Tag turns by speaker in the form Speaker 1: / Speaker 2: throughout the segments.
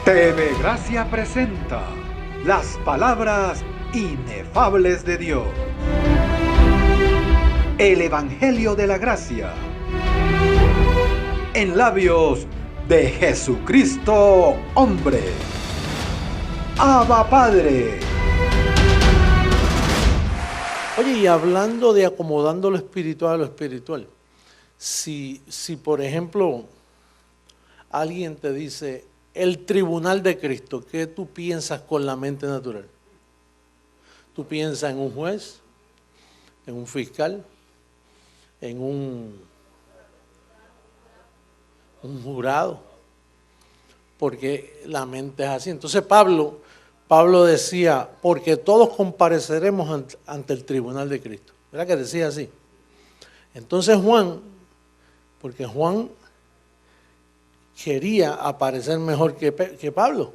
Speaker 1: TV Gracia presenta las palabras inefables de Dios. El Evangelio de la Gracia. En labios de Jesucristo, hombre. Abba Padre.
Speaker 2: Oye, y hablando de acomodando lo espiritual a lo espiritual, si por ejemplo alguien te dice el tribunal de Cristo, ¿qué tú piensas con la mente natural? ¿Tú piensas en un juez, en un fiscal, en un jurado? Porque la mente es así. Entonces Pablo decía, porque todos compareceremos ante el tribunal de Cristo. ¿Verdad que decía así? Entonces Juan, porque Juan quería aparecer mejor que Pablo.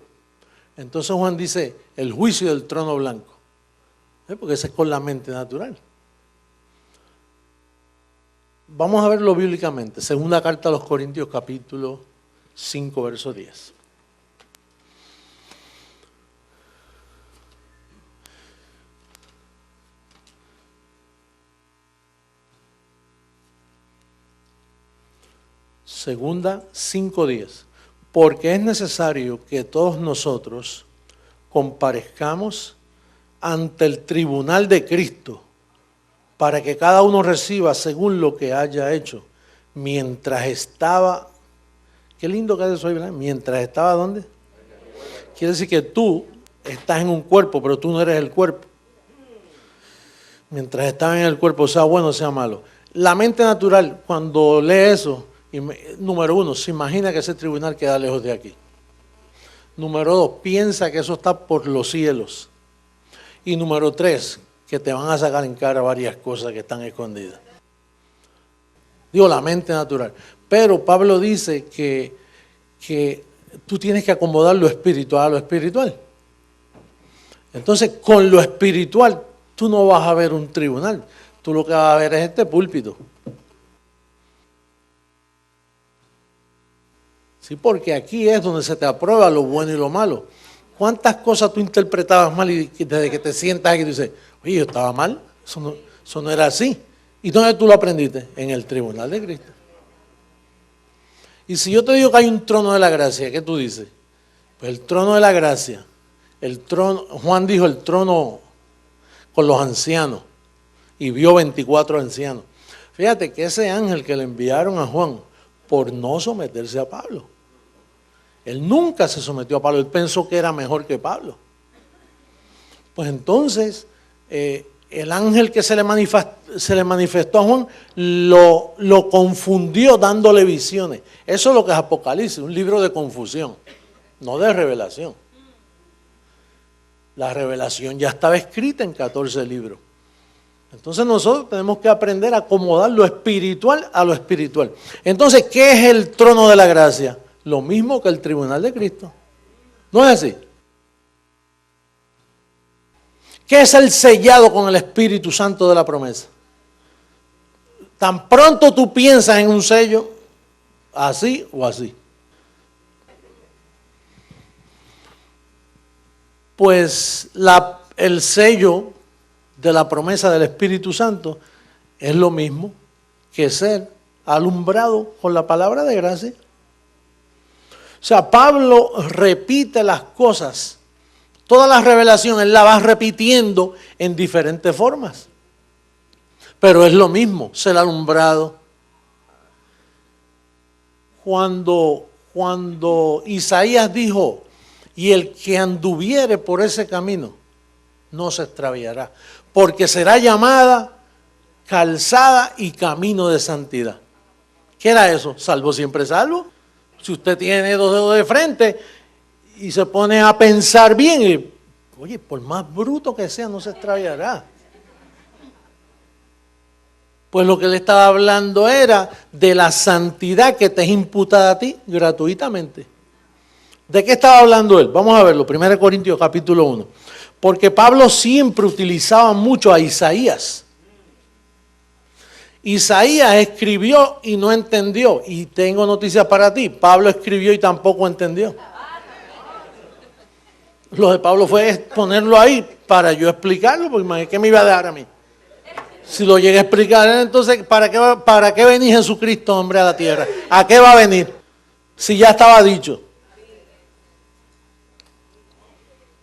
Speaker 2: Entonces Juan dice, el juicio del trono blanco. Porque ese es con la mente natural. Vamos a verlo bíblicamente. Segunda carta a los Corintios, capítulo 5, verso 10. Segunda 5:10, porque es necesario que todos nosotros comparezcamos ante el tribunal de Cristo para que cada uno reciba según lo que haya hecho mientras estaba, qué lindo que es eso, ¿verdad? Mientras estaba ¿dónde? Quiere decir que tú estás en un cuerpo, pero tú no eres el cuerpo. Mientras estaba en el cuerpo, sea bueno o sea malo. La mente natural, cuando lee eso, número uno, se imagina que ese tribunal queda lejos de aquí. Número dos, piensa que eso está por los cielos. Y número tres, que te van a sacar en cara varias cosas que están escondidas. Digo, la mente natural. Pero Pablo dice que tú tienes que acomodar lo espiritual a lo espiritual. Entonces, con lo espiritual, tú no vas a ver un tribunal. Tú lo que vas a ver es este púlpito. Sí, porque aquí es donde se te aprueba lo bueno y lo malo. ¿Cuántas cosas tú interpretabas mal y desde que te sientas aquí tú dices, oye, yo estaba mal, eso no era así? ¿Y dónde tú lo aprendiste? En el tribunal de Cristo. Y si yo te digo que hay un trono de la gracia, ¿qué tú dices? Pues el trono de la gracia, el trono, Juan dijo el trono con los ancianos y vio 24 ancianos. Fíjate que ese ángel que le enviaron a Juan por no someterse a Pablo. Él nunca se sometió a Pablo, él pensó que era mejor que Pablo. Pues entonces, el ángel que se le manifestó a Juan lo confundió dándole visiones. Eso es lo que es Apocalipsis, un libro de confusión, no de revelación. La revelación ya estaba escrita en 14 libros. Entonces nosotros tenemos que aprender a acomodar lo espiritual a lo espiritual. Entonces, ¿qué es el trono de la gracia? Lo mismo que el tribunal de Cristo. ¿No es así? ¿Qué es el sellado con el Espíritu Santo de la promesa? Tan pronto tú piensas en un sello, así o así. Pues el sello de la promesa del Espíritu Santo es lo mismo que ser alumbrado con la palabra de gracia. O sea, Pablo repite las cosas, toda la revelación él la va repitiendo en diferentes formas, pero es lo mismo, ser alumbrado. Cuando Isaías dijo, y el que anduviere por ese camino no se extraviará, porque será llamada calzada y camino de santidad. ¿Qué era eso? Salvo siempre salvo. Si usted tiene dos dedos de frente y se pone a pensar bien, y, oye, por más bruto que sea, no se extraviará. Pues lo que le estaba hablando era de la santidad que te es imputada a ti gratuitamente. ¿De qué estaba hablando él? Vamos a verlo, 1 Corintios capítulo 1. Porque Pablo siempre utilizaba mucho a Isaías. Isaías escribió y no entendió. Y tengo noticias para ti. Pablo escribió y tampoco entendió. Lo de Pablo fue ponerlo ahí para yo explicarlo, porque ¿qué me iba a dar a mí? Si lo llegué a explicar, entonces, ¿para qué venir Jesucristo, hombre, a la tierra? ¿A qué va a venir? Si ya estaba dicho.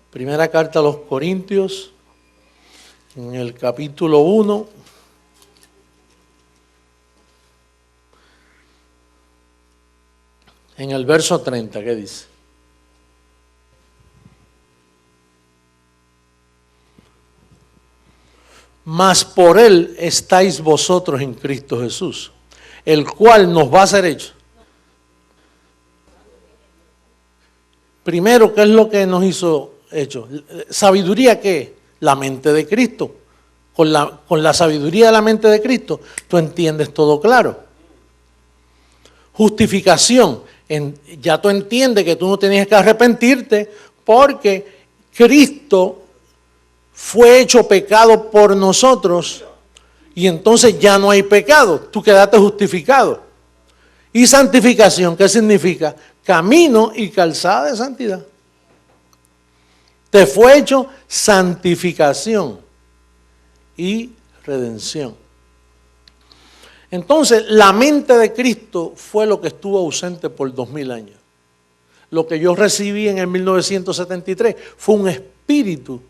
Speaker 2: Primera carta a los Corintios, en el capítulo 1. En el verso 30, ¿qué dice? Mas por él estáis vosotros en Cristo Jesús, el cual nos va a ser hecho. Primero, ¿qué es lo que nos hizo hecho? ¿Sabiduría qué? La mente de Cristo. Con la sabiduría de la mente de Cristo, tú entiendes todo claro. Justificación. Ya tú entiendes que tú no tenías que arrepentirte porque Cristo fue hecho pecado por nosotros y entonces ya no hay pecado, tú quedaste justificado. Y santificación, ¿qué significa? Camino y calzada de santidad. Te fue hecho santificación y redención. Entonces, la mente de Cristo fue lo que estuvo ausente por 2000 años. Lo que yo recibí en el 1973 fue un espíritu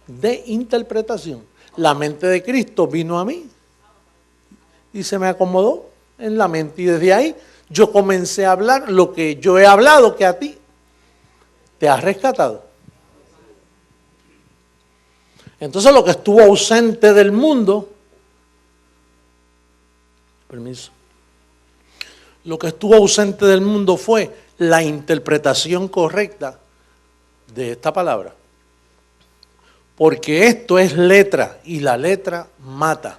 Speaker 2: de interpretación. La mente de Cristo vino a mí y se me acomodó en la mente. Y desde ahí yo comencé a hablar lo que yo he hablado, que a ti te ha rescatado. Entonces lo que estuvo ausente del mundo, lo que estuvo ausente del mundo fue la interpretación correcta de esta palabra. Porque esto es letra y la letra mata.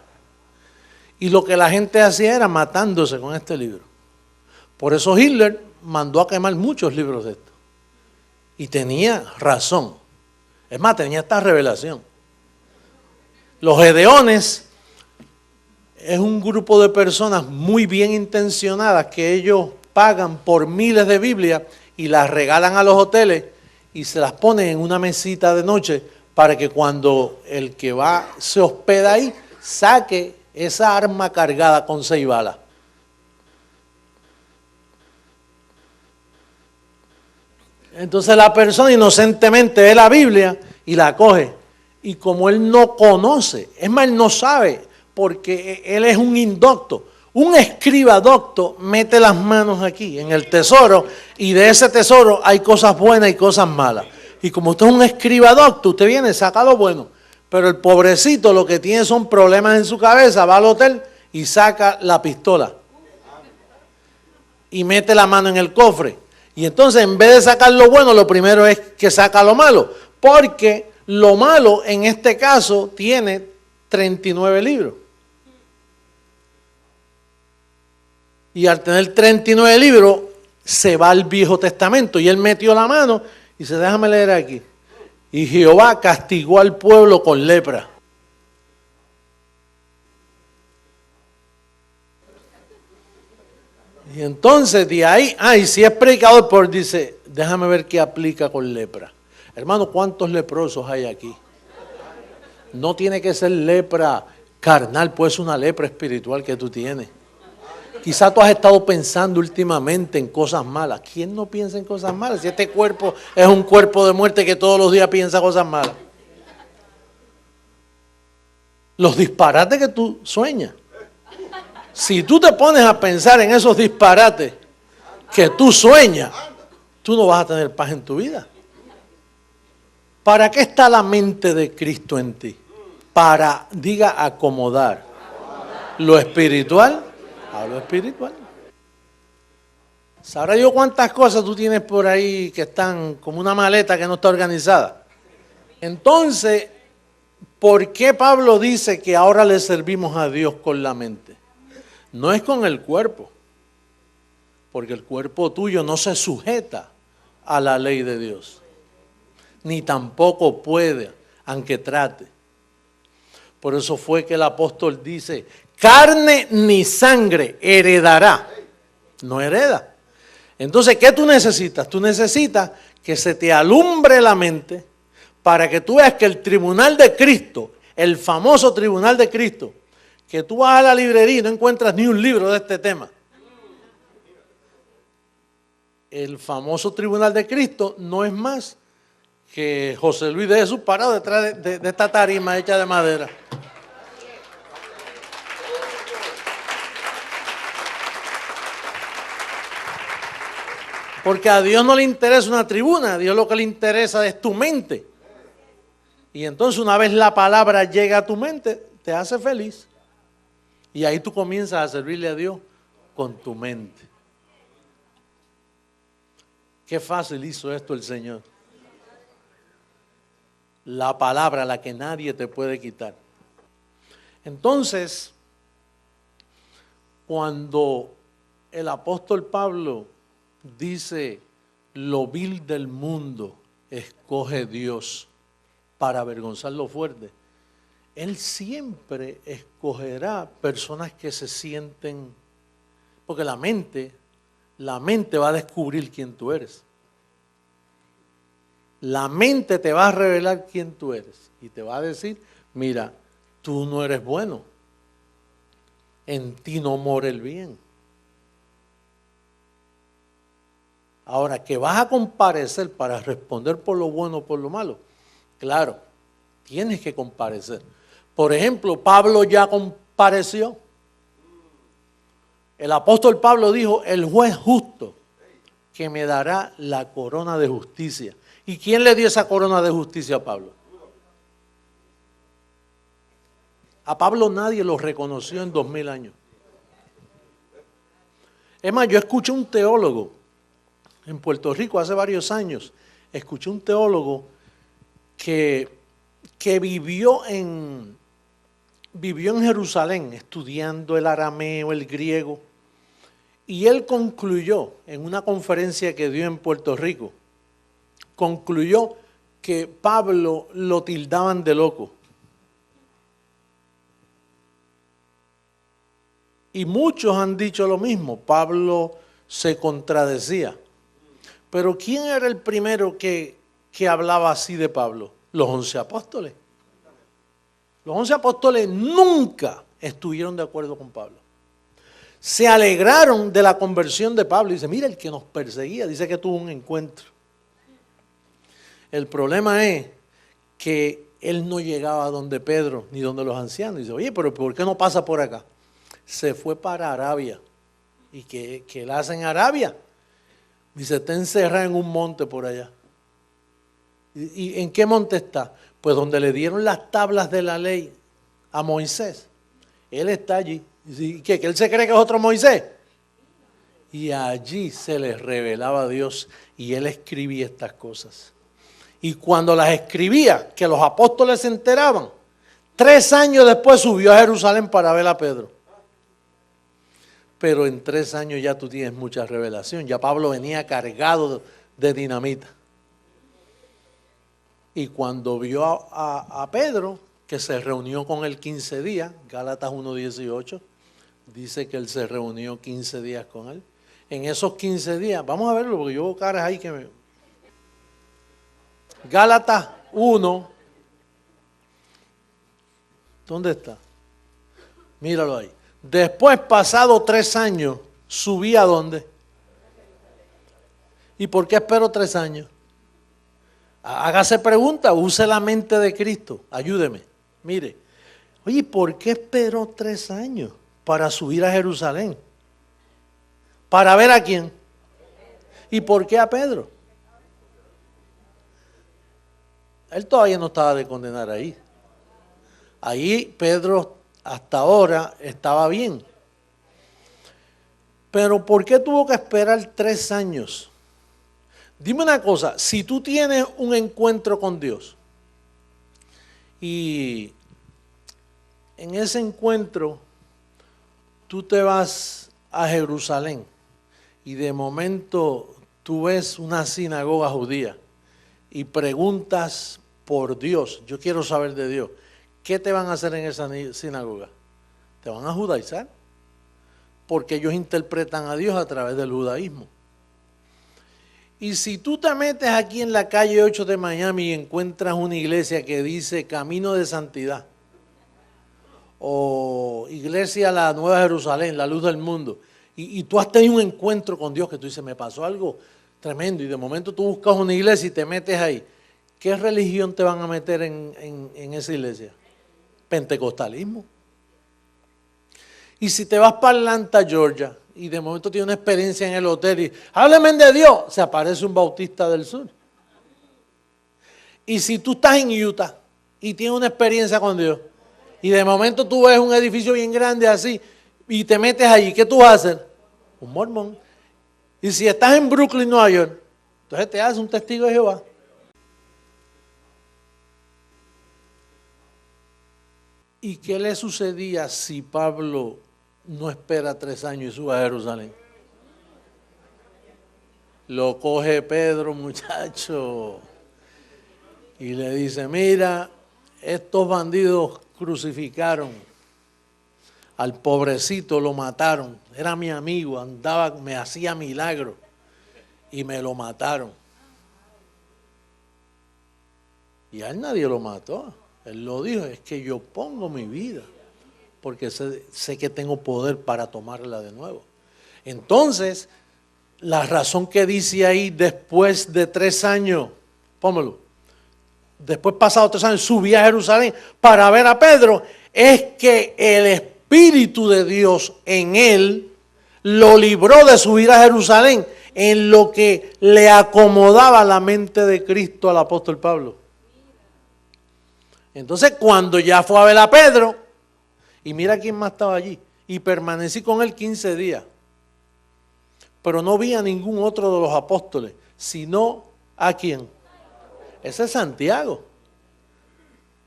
Speaker 2: Y lo que la gente hacía era matándose con este libro. Por eso Hitler mandó a quemar muchos libros de esto. Y tenía razón. Es más, tenía esta revelación. Los Gedeones es un grupo de personas muy bien intencionadas que ellos pagan por miles de Biblias y las regalan a los hoteles y se las ponen en una mesita de noche para que cuando el que va se hospeda ahí, saque esa arma cargada con 6 balas. Entonces la persona inocentemente ve la Biblia y la coge. Y como él no conoce, es más, él no sabe, porque él es un indocto. Un escriba docto mete las manos aquí en el tesoro y de ese tesoro hay cosas buenas y cosas malas. Y como usted es un escriba docto, usted viene, saca lo bueno. Pero el pobrecito lo que tiene son problemas en su cabeza, va al hotel y saca la pistola. Y mete la mano en el cofre. Y entonces en vez de sacar lo bueno, lo primero es que saca lo malo. Porque lo malo en este caso tiene 39 libros. Y al tener 39 libros, se va al Viejo Testamento. Y él metió la mano y dice, déjame leer aquí. Y Jehová castigó al pueblo con lepra. Y entonces de ahí, y si es predicador, pues dice, déjame ver qué aplica con lepra. Hermano, ¿cuántos leprosos hay aquí? No tiene que ser lepra carnal, puede ser una lepra espiritual que tú tienes. Quizás tú has estado pensando últimamente en cosas malas. ¿Quién no piensa en cosas malas? Si este cuerpo es un cuerpo de muerte que todos los días piensa cosas malas. Los disparates que tú sueñas. Si tú te pones a pensar en esos disparates que tú sueñas, tú no vas a tener paz en tu vida. ¿Para qué está la mente de Cristo en ti? Para, diga, acomodar lo espiritual a lo espiritual. ¿Sabrá yo cuántas cosas tú tienes por ahí que están como una maleta que no está organizada? Entonces, ¿por qué Pablo dice que ahora le servimos a Dios con la mente? No es con el cuerpo, porque el cuerpo tuyo no se sujeta a la ley de Dios, ni tampoco puede, aunque trate. Por eso fue que el apóstol dice, carne ni sangre heredará, no hereda. Entonces, ¿qué tú necesitas? Tú necesitas que se te alumbre la mente para que tú veas que el tribunal de Cristo, el famoso tribunal de Cristo, que tú vas a la librería y no encuentras ni un libro de este tema. El famoso tribunal de Cristo no es más que José Luis de Jesús parado detrás de esta tarima hecha de madera. Porque a Dios no le interesa una tribuna, a Dios lo que le interesa es tu mente. Y entonces una vez la palabra llega a tu mente, te hace feliz. Y ahí tú comienzas a servirle a Dios con tu mente. Qué fácil hizo esto el Señor. La palabra, la que nadie te puede quitar. Entonces, cuando el apóstol Pablo dice, lo vil del mundo escoge Dios para avergonzar lo fuerte, Él siempre escogerá personas que se sienten, porque la mente va a descubrir quién tú eres. La mente te va a revelar quién tú eres y te va a decir, mira, tú no eres bueno, en ti no mora el bien. Ahora, que vas a comparecer para responder por lo bueno o por lo malo, claro, tienes que comparecer. Por ejemplo, Pablo ya compareció. El apóstol Pablo dijo, el juez justo que me dará la corona de justicia. ¿Y quién le dio esa corona de justicia a Pablo? A Pablo nadie lo reconoció en 2000 años. Es más, yo escuché un teólogo en Puerto Rico hace varios años. Escuché un teólogo que vivió en Jerusalén estudiando el arameo, el griego. Y él concluyó en una conferencia que dio en Puerto Rico, concluyó que Pablo lo tildaban de loco. Y muchos han dicho lo mismo, Pablo se contradecía. Pero ¿quién era el primero que hablaba así de Pablo? Los 11 apóstoles. Los 11 apóstoles nunca estuvieron de acuerdo con Pablo. Se alegraron de la conversión de Pablo. Dice, mira, el que nos perseguía, dice que tuvo un encuentro. El problema es que él no llegaba a donde Pedro ni donde los ancianos. Dice, oye, pero ¿por qué no pasa por acá? Se fue para Arabia. ¿Y qué él hace en Arabia? Dice, está encerrado en un monte por allá. ¿Y en qué monte está? Pues donde le dieron las tablas de la ley a Moisés. Él está allí. ¿Y qué? ¿Que él se cree que es otro Moisés? Y allí se les revelaba a Dios y él escribía estas cosas. Y cuando las escribía, que los apóstoles se enteraban, 3 años después subió a Jerusalén para ver a Pedro. Pero en 3 años ya tú tienes mucha revelación. Ya Pablo venía cargado de dinamita. Y cuando vio a Pedro, que se reunió con él 15 días, Gálatas 1:18, dice que él se reunió 15 días con él. En esos 15 días, vamos a verlo porque yo veo caras ahí que me... Gálatas 1, ¿dónde está? Míralo ahí. Después, pasado 3 años, subí a dónde. ¿Y por qué espero 3 años? Hágase pregunta, use la mente de Cristo, ayúdeme. Mire, oye, ¿por qué esperó 3 años para subir a Jerusalén? ¿Para ver a quién? ¿Y por qué a Pedro? Él todavía no estaba de condenar ahí. Ahí Pedro hasta ahora estaba bien. Pero ¿por qué tuvo que esperar 3 años? Dime una cosa, si tú tienes un encuentro con Dios y en ese encuentro tú te vas a Jerusalén y de momento tú ves una sinagoga judía y preguntas por Dios, yo quiero saber de Dios, ¿qué te van a hacer en esa sinagoga? Te van a judaizar, porque ellos interpretan a Dios a través del judaísmo. Y si tú te metes aquí en la calle 8 de Miami y encuentras una iglesia que dice Camino de Santidad, o Iglesia La Nueva Jerusalén, la luz del mundo, y tú has tenido un encuentro con Dios que tú dices, me pasó algo tremendo, y de momento tú buscas una iglesia y te metes ahí, ¿qué religión te van a meter en esa iglesia? Pentecostalismo. Y si te vas para Atlanta, Georgia, y de momento tienes una experiencia en el hotel y háblame de Dios, se aparece un bautista del sur. Y si tú estás en Utah y tienes una experiencia con Dios, y de momento tú ves un edificio bien grande así, y te metes allí, ¿qué tú vas a hacer? Un mormón. Y si estás en Brooklyn, Nueva York, entonces te haces un testigo de Jehová. ¿Y qué le sucedía si Pablo no espera 3 años y sube a Jerusalén? Lo coge Pedro, muchacho, y le dice, mira, estos bandidos crucificaron al pobrecito, lo mataron, era mi amigo, andaba, me hacía milagros y me lo mataron. Y a él nadie lo mató, él lo dijo, es que yo pongo mi vida porque sé que tengo poder para tomarla de nuevo. Entonces, la razón que dice ahí, después de 3 años, póngalo, después pasado 3 años, subí a Jerusalén para ver a Pedro, es que el Espíritu de Dios en él lo libró de subir a Jerusalén en lo que le acomodaba la mente de Cristo al apóstol Pablo. Entonces, cuando ya fue a ver a Pedro, y mira quién más estaba allí, y permanecí con él 15 días, pero no vi a ningún otro de los apóstoles, sino ¿a quién? Ese es Santiago,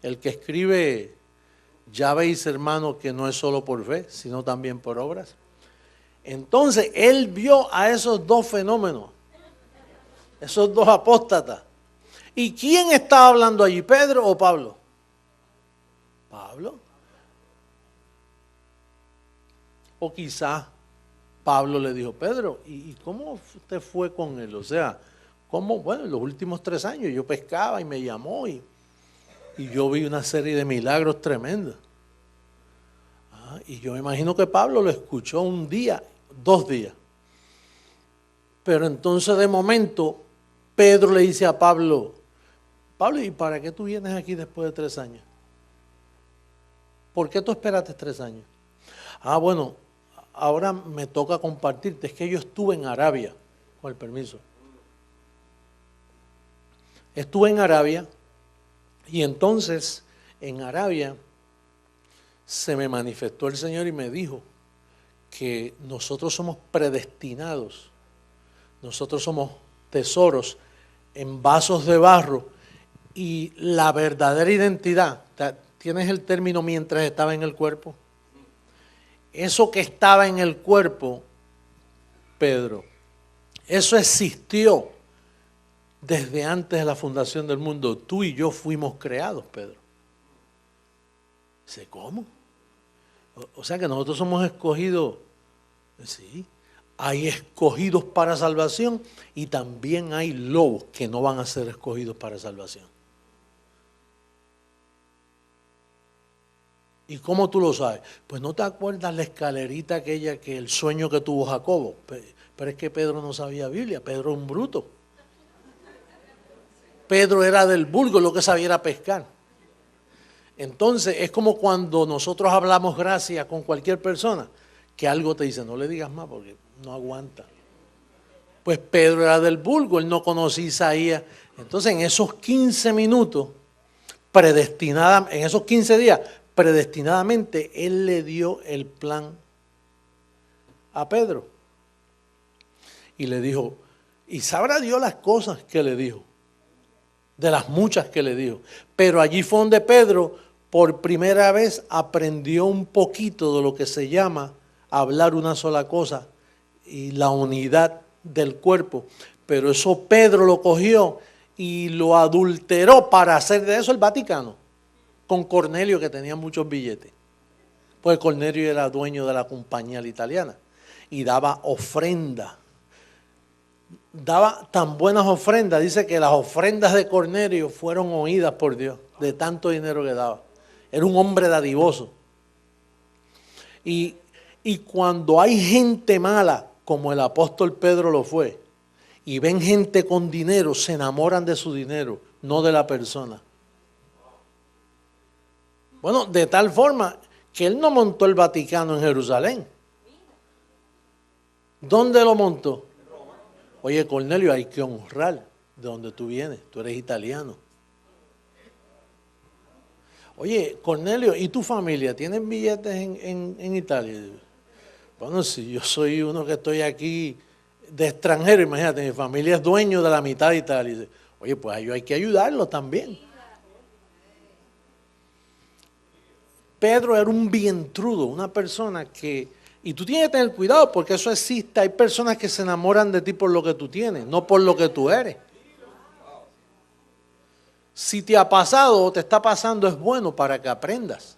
Speaker 2: el que escribe, ya veis hermano que no es solo por fe, sino también por obras. Entonces, él vio a esos 2 fenómenos, esos 2 apóstatas. ¿Y quién estaba hablando allí, Pedro o Pablo? Pablo. O quizás Pablo le dijo, Pedro, ¿y cómo te fue con él? O sea, ¿cómo? Bueno, en los últimos 3 años yo pescaba y me llamó y yo vi una serie de milagros tremendos. Y yo me imagino que Pablo lo escuchó 1 día, 2 días. Pero entonces de momento Pedro le dice a Pablo, ¿y para qué tú vienes aquí después de 3 años? ¿Por qué tú esperaste 3 años? Bueno, ahora me toca compartirte, es que yo estuve en Arabia, con el permiso. Estuve en Arabia y entonces en Arabia se me manifestó el Señor y me dijo que nosotros somos predestinados, nosotros somos tesoros en vasos de barro y la verdadera identidad, ¿tienes el término mientras estaba en el cuerpo? Eso que estaba en el cuerpo, Pedro, eso existió desde antes de la fundación del mundo. Tú y yo fuimos creados, Pedro. Dice, ¿cómo? O sea que nosotros somos escogidos. Sí, hay escogidos para salvación y también hay lobos que no van a ser escogidos para salvación. ¿Y cómo tú lo sabes? Pues no te acuerdas la escalerita aquella, que el sueño que tuvo Jacobo. Pero es que Pedro no sabía Biblia, Pedro era un bruto. Pedro era del vulgo, lo que sabía era pescar. Entonces es como cuando nosotros hablamos gracia con cualquier persona, que algo te dice, no le digas más porque no aguanta. Pues Pedro era del vulgo, él no conocía Isaías. Entonces en esos 15 minutos, en esos 15 días, predestinadamente, él le dio el plan a Pedro. Y le dijo, y sabrá Dios las cosas que le dijo, de las muchas que le dijo. Pero allí fue donde Pedro, por primera vez, aprendió un poquito de lo que se llama hablar una sola cosa y la unidad del cuerpo. Pero eso Pedro lo cogió y lo adulteró para hacer de eso el Vaticano. Con Cornelio, que tenía muchos billetes. Pues Cornelio era dueño de la compañía italiana y daba ofrenda. daba tan buenas ofrendas, dice que las ofrendas de Cornelio fueron oídas por Dios, de tanto dinero que daba. Era un hombre dadivoso. Y cuando hay gente mala, como el apóstol Pedro lo fue, y ven gente con dinero, se enamoran de su dinero, no de la persona. Bueno, de tal forma que él no montó el Vaticano en Jerusalén. ¿Dónde lo montó? Oye, Cornelio, hay que honrar de donde tú vienes, tú eres italiano. Oye, Cornelio, ¿y tu familia? ¿Tienen billetes en Italia? Bueno, si yo soy uno que estoy aquí de extranjero, imagínate, mi familia es dueño de la mitad de Italia. Dice, oye, pues a ellos hay que ayudarlos también. Pedro era un vientrudo, una persona que... Y tú tienes que tener cuidado porque eso existe. Hay personas que se enamoran de ti por lo que tú tienes, no por lo que tú eres. Si te ha pasado o te está pasando, es bueno para que aprendas.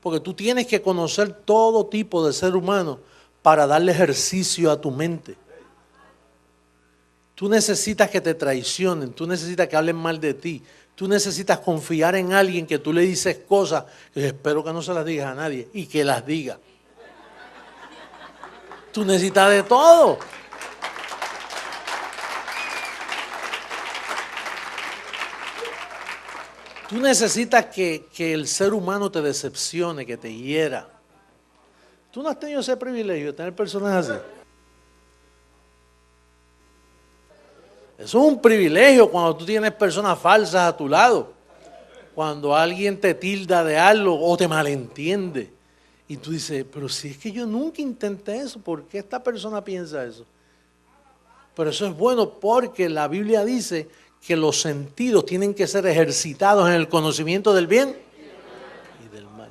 Speaker 2: Porque tú tienes que conocer todo tipo de ser humano para darle ejercicio a tu mente. Tú necesitas que te traicionen, tú necesitas que hablen mal de ti, tú necesitas confiar en alguien que tú le dices cosas que espero que no se las digas a nadie y que las diga. Tú necesitas de todo. Tú necesitas que el ser humano te decepcione, que te hiera. Tú no has tenido ese privilegio de tener personas así. Eso es un privilegio cuando tú tienes personas falsas a tu lado. Cuando alguien te tilda de algo o te malentiende. Y tú dices, pero si es que yo nunca intenté eso, ¿por qué esta persona piensa eso? Pero eso es bueno porque la Biblia dice que los sentidos tienen que ser ejercitados en el conocimiento del bien y del mal.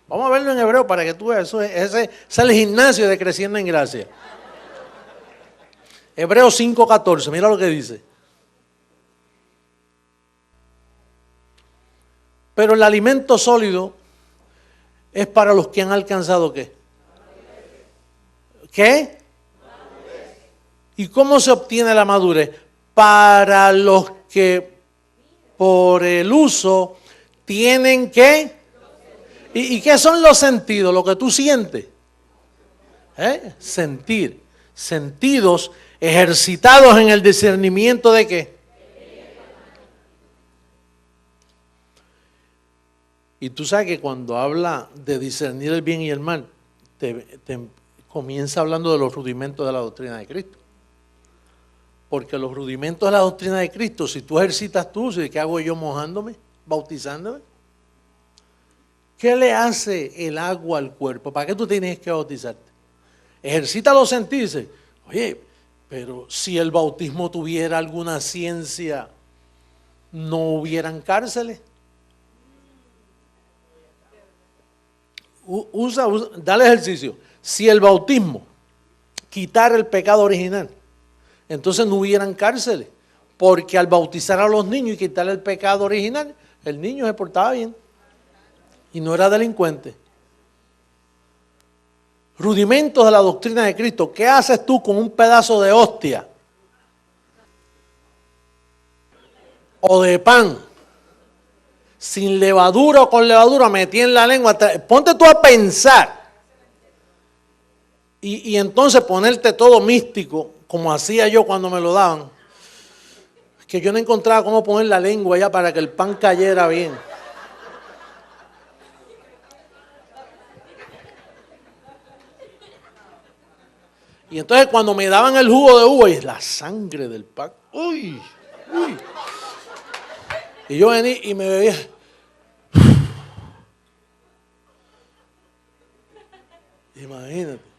Speaker 2: Vamos a verlo en hebreo para que tú veas, ese es el gimnasio de Creciendo en Gracia. Hebreos 5:14, mira lo que dice. Pero el alimento sólido es para los que han alcanzado ¿qué? ¿Qué? ¿Y cómo se obtiene la madurez? Para los que por el uso tienen ¿qué? ¿Y qué son los sentidos? Lo que tú sientes. Sentir. Sentidos ejercitados en el discernimiento de ¿qué? Y tú sabes que cuando habla de discernir el bien y el mal, te comienza hablando de los rudimentos de la doctrina de Cristo. Porque los rudimentos de la doctrina de Cristo, si tú ejercitas tú, ¿qué hago yo mojándome, bautizándome? ¿Qué le hace el agua al cuerpo? ¿Para qué tú tienes que bautizarte? Ejercita los sentidos. Oye, pero si el bautismo tuviera alguna ciencia, no hubieran cárceles. Dale ejercicio. Si el bautismo quitara el pecado original, entonces no hubieran cárceles, porque al bautizar a los niños y quitarle el pecado original, el niño se portaba bien y no era delincuente. Rudimentos de la doctrina de Cristo. ¿Qué haces tú con un pedazo de hostia o de pan sin levadura o con levadura metí en la lengua? Ponte tú a pensar y entonces ponerte todo místico como hacía yo cuando me lo daban, que yo no encontraba cómo poner la lengua allá para que el pan cayera bien. Y entonces cuando me daban el jugo de uva y la sangre del pan, uy, uy. Y yo venía y me bebía. Imagínate.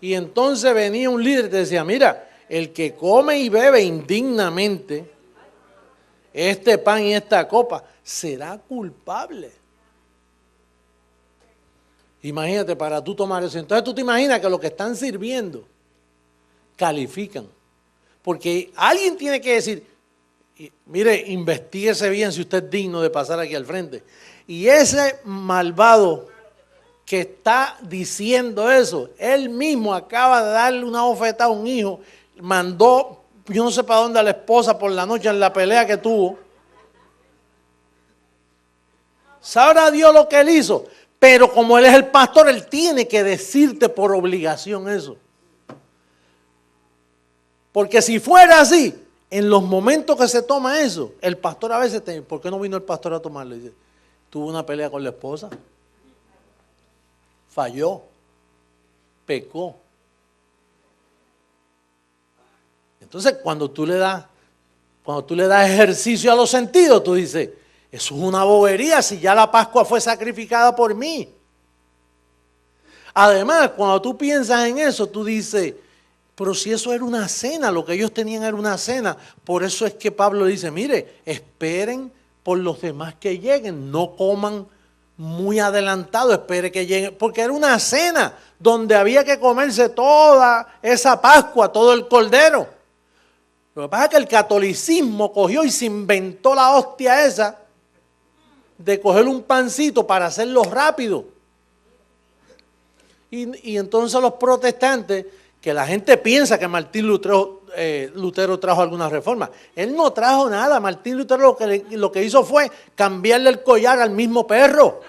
Speaker 2: Y entonces venía un líder y te decía, mira, el que come y bebe indignamente este pan y esta copa será culpable. Imagínate, para tú tomar eso. Entonces tú te imaginas que los que están sirviendo califican. Porque alguien tiene que decir, mire, investíguese bien si usted es digno de pasar aquí al frente. Y ese malvado que está diciendo eso, él mismo acaba de darle una bofetada a un hijo, mandó, yo no sé para dónde, a la esposa por la noche en la pelea que tuvo. Sabrá Dios lo que él hizo, pero como él es el pastor, él tiene que decirte por obligación eso. Porque si fuera así, en los momentos que se toma eso, el pastor a veces, ¿por qué no vino el pastor a tomarlo? Dice, tuvo una pelea con la esposa, falló, pecó. Entonces, cuando tú le das ejercicio a los sentidos, tú dices, eso es una bobería si ya la Pascua fue sacrificada por mí. Además, cuando tú piensas en eso, tú dices, pero si eso era una cena, lo que ellos tenían era una cena. Por eso es que Pablo dice, mire, esperen por los demás que lleguen, no coman muy adelantado, espere que lleguen, porque era una cena donde había que comerse toda esa Pascua, todo el cordero. Lo que pasa es que el catolicismo cogió y se inventó la hostia esa de coger un pancito para hacerlo rápido. Y entonces los protestantes, que la gente piensa que Martín Lutero trajo alguna reforma. Él no trajo nada. Martín Lutero lo que hizo fue cambiarle el collar al mismo perro.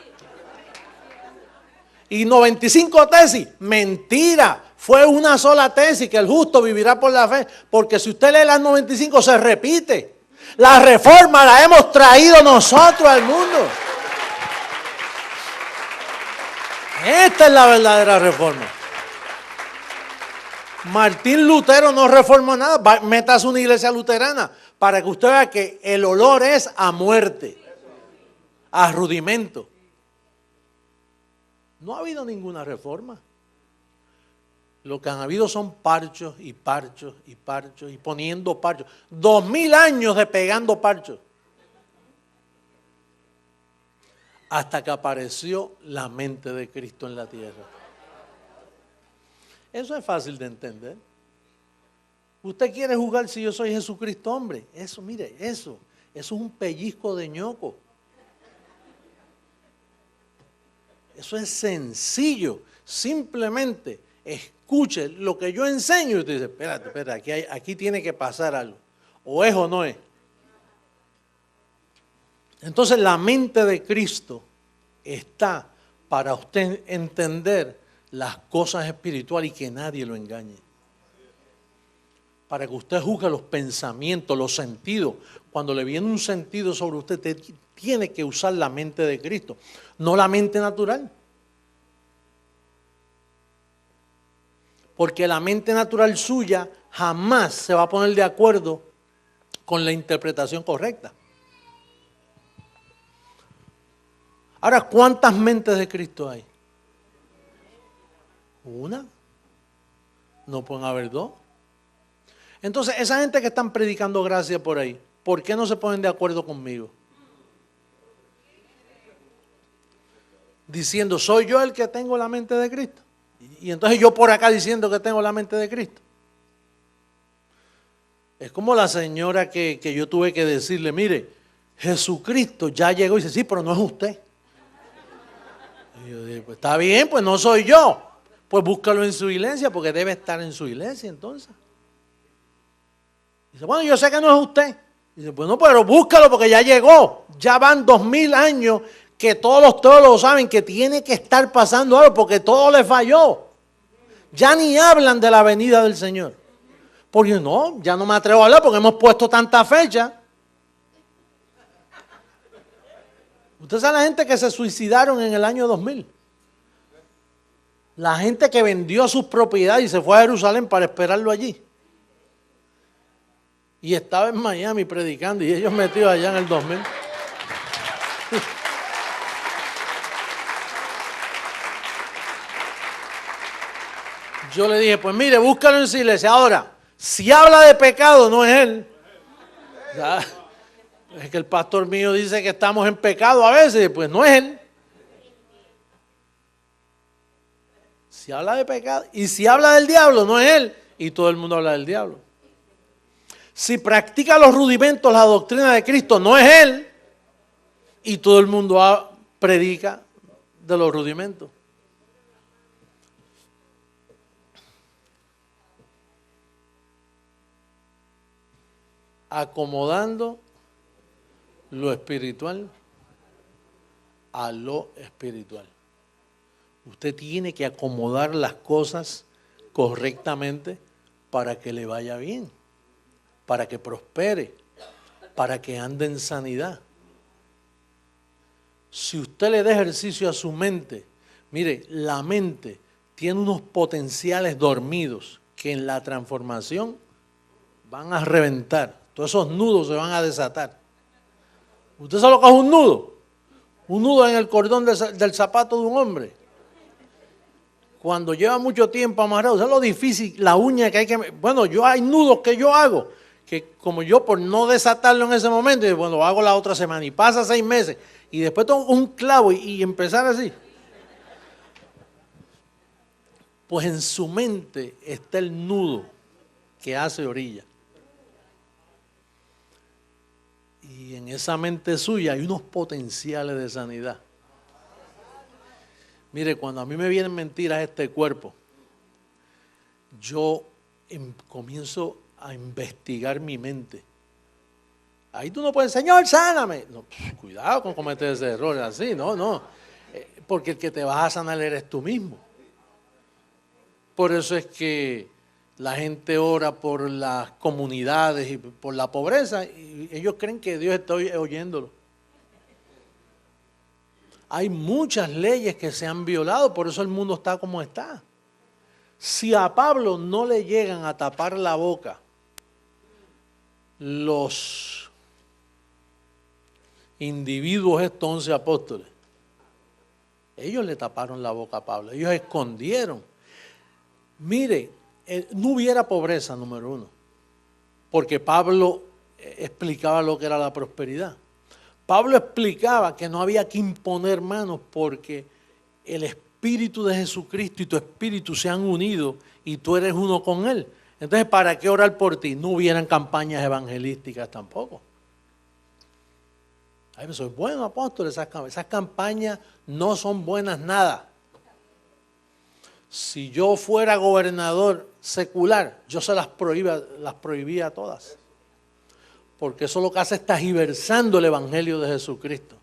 Speaker 2: Y 95 tesis, mentira. Fue una sola tesis, que el justo vivirá por la fe. Porque si usted lee las 95 se repite. La reforma la hemos traído nosotros al mundo. Esta es la verdadera reforma. Martín Lutero no reformó nada. Métase una iglesia luterana para que usted vea que el olor es a muerte, a rudimento. No ha habido ninguna reforma. Lo que han habido son parchos y parchos y parchos y poniendo parchos. 2000 años de pegando parchos. Hasta que apareció la mente de Cristo en la tierra. Eso es fácil de entender. Usted quiere jugar si yo soy Jesucristo, hombre. Eso, mire, eso es un pellizco de ñoco. Eso es sencillo. Simplemente escuche lo que yo enseño y usted dice, espérate, aquí tiene que pasar algo. O es o no es. Entonces la mente de Cristo está para usted entender las cosas espirituales y que nadie lo engañe. Para que usted juzgue los pensamientos, los sentidos. Cuando le viene un sentido sobre usted tiene que usar la mente de Cristo, no la mente natural. Porque la mente natural suya jamás se va a poner de acuerdo con la interpretación correcta. Ahora, ¿cuántas mentes de Cristo hay? Una. No pueden haber dos. Entonces, esa gente que están predicando gracia por ahí, ¿por qué no se ponen de acuerdo conmigo? Diciendo, soy yo el que tengo la mente de Cristo. Y entonces yo por acá diciendo que tengo la mente de Cristo. Es como la señora que yo tuve que decirle, mire, Jesucristo ya llegó y dice, sí, pero no es usted. Y yo dije, pues está bien, pues no soy yo. Pues búscalo en su iglesia porque debe estar en su iglesia entonces. Dice, bueno, yo sé que no es usted. Dice, pues no, pero búscalo porque ya llegó. Ya van 2000 años que todos los teólogos saben que tiene que estar pasando algo porque todo le falló. Ya ni hablan de la venida del Señor. Porque no, ya no me atrevo a hablar porque hemos puesto tanta fecha. Usted sabe la gente que se suicidaron en el año 2000. La gente que vendió sus propiedades y se fue a Jerusalén para esperarlo allí. Y estaba en Miami predicando y ellos metidos allá en el 2000. Yo le dije, pues mire, búscalo en su iglesia. Ahora, si habla de pecado, no es él. ¿Sabes? Es que el pastor mío dice que estamos en pecado a veces, pues no es él. Si habla de pecado, y si habla del diablo, no es él. Y todo el mundo habla del diablo. Si practica los rudimentos, la doctrina de Cristo, no es él. Y todo el mundo predica de los rudimentos. acomodando lo espiritual a lo espiritual. Usted tiene que acomodar las cosas correctamente para que le vaya bien, para que prospere, para que ande en sanidad. Si usted le da ejercicio a su mente, mire, la mente tiene unos potenciales dormidos que en la transformación van a reventar. Todos esos nudos se van a desatar. ¿Usted sabe lo que es un nudo? Un nudo en el cordón del zapato de un hombre. Cuando lleva mucho tiempo amarrado, ¿sabes lo difícil? La uña que hay que... Bueno, hay nudos que yo hago, que como yo por no desatarlo en ese momento, bueno, lo hago la otra semana y pasa 6 meses y después tengo un clavo y empezar así. Pues en su mente está el nudo que hace orilla. Y en esa mente suya hay unos potenciales de sanidad. Mire, cuando a mí me vienen mentiras este cuerpo, yo comienzo a investigar mi mente. Ahí tú no puedes, Señor, sáname. No, cuidado con cometer ese error así, no. Porque el que te vas a sanar eres tú mismo. Por eso es que la gente ora por las comunidades y por la pobreza y ellos creen que Dios está oyéndolo. Hay muchas leyes que se han violado, por eso el mundo está como está. Si a Pablo no le llegan a tapar la boca los individuos, estos 11 apóstoles, ellos le taparon la boca a Pablo, ellos escondieron. Mire, no hubiera pobreza, número uno, porque Pablo explicaba lo que era la prosperidad. Pablo explicaba que no había que imponer manos porque el Espíritu de Jesucristo y tu Espíritu se han unido y tú eres uno con Él. Entonces, ¿para qué orar por ti? No hubieran campañas evangelísticas tampoco. Ay, eso es bueno, apóstol, esas campañas no son buenas nada. Si yo fuera gobernador secular, yo se las prohibía a todas. Porque eso lo que hace es tergiversando el Evangelio de Jesucristo.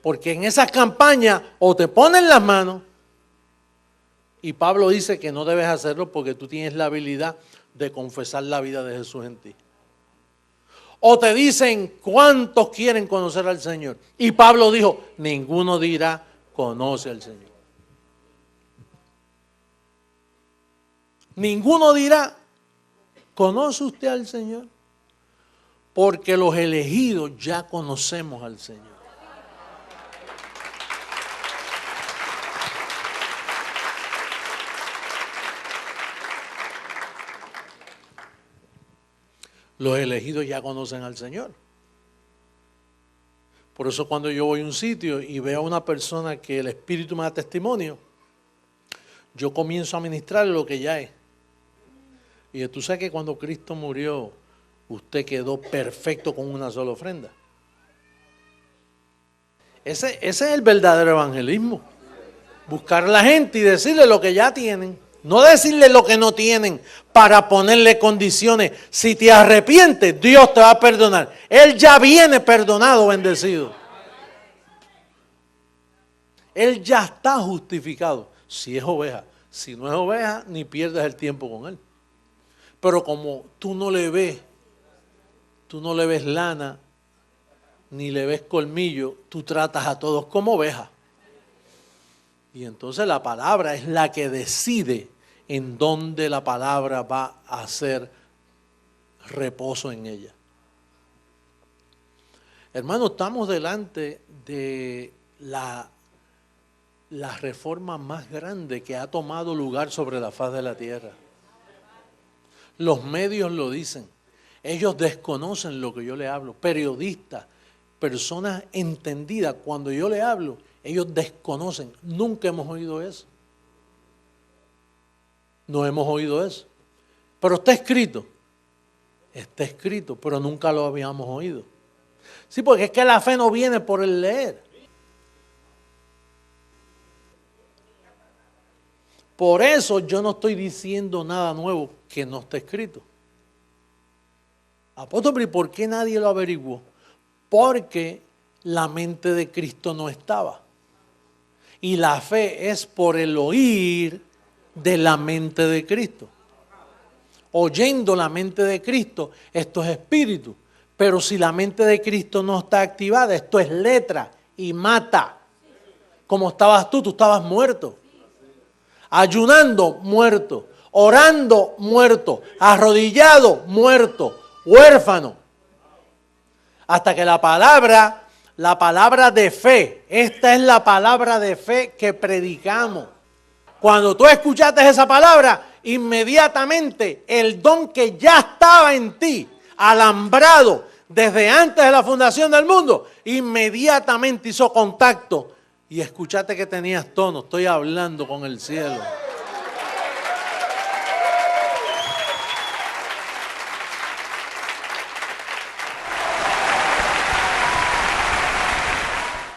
Speaker 2: Porque en esas campañas o te ponen las manos, y Pablo dice que no debes hacerlo porque tú tienes la habilidad de confesar la vida de Jesús en ti. O te dicen cuántos quieren conocer al Señor. Y Pablo dijo, ninguno dirá conoce al Señor. Ninguno dirá, ¿conoce usted al Señor? Porque los elegidos ya conocemos al Señor. Los elegidos ya conocen al Señor. Por eso cuando yo voy a un sitio y veo a una persona que el Espíritu me da testimonio, yo comienzo a ministrarle lo que ya es. Y tú sabes que cuando Cristo murió, usted quedó perfecto con una sola ofrenda. Ese es el verdadero evangelismo. Buscar a la gente y decirle lo que ya tienen. No decirle lo que no tienen para ponerle condiciones. Si te arrepientes, Dios te va a perdonar. Él ya viene perdonado, bendecido. Él ya está justificado. Si es oveja. Si no es oveja, ni pierdes el tiempo con él. Pero como tú no le ves lana, ni le ves colmillo, tú tratas a todos como ovejas. Y entonces la palabra es la que decide en dónde la palabra va a hacer reposo en ella. Hermano, estamos delante de la reforma más grande que ha tomado lugar sobre la faz de la tierra. Los medios lo dicen. Ellos desconocen lo que yo le hablo. Periodistas, personas entendidas, cuando yo le hablo, ellos desconocen. Nunca hemos oído eso. No hemos oído eso. Pero está escrito. Está escrito, pero nunca lo habíamos oído. Sí, porque es que la fe no viene por el leer. Por eso yo no estoy diciendo nada nuevo que no está escrito. Apóstol, pero ¿y por qué nadie lo averiguó? Porque la mente de Cristo no estaba. Y la fe es por el oír de la mente de Cristo. Oyendo la mente de Cristo, esto es espíritu. Pero si la mente de Cristo no está activada, esto es letra y mata. Como estabas tú estabas muerto. Ayunando, muerto. Orando, muerto. Arrodillado, muerto. Huérfano. Hasta que la palabra de fe, esta es la palabra de fe que predicamos. Cuando tú escuchaste esa palabra, inmediatamente el don que ya estaba en ti, alambrado desde antes de la fundación del mundo, inmediatamente hizo contacto y escuchaste que tenías tono. Estoy hablando con el cielo.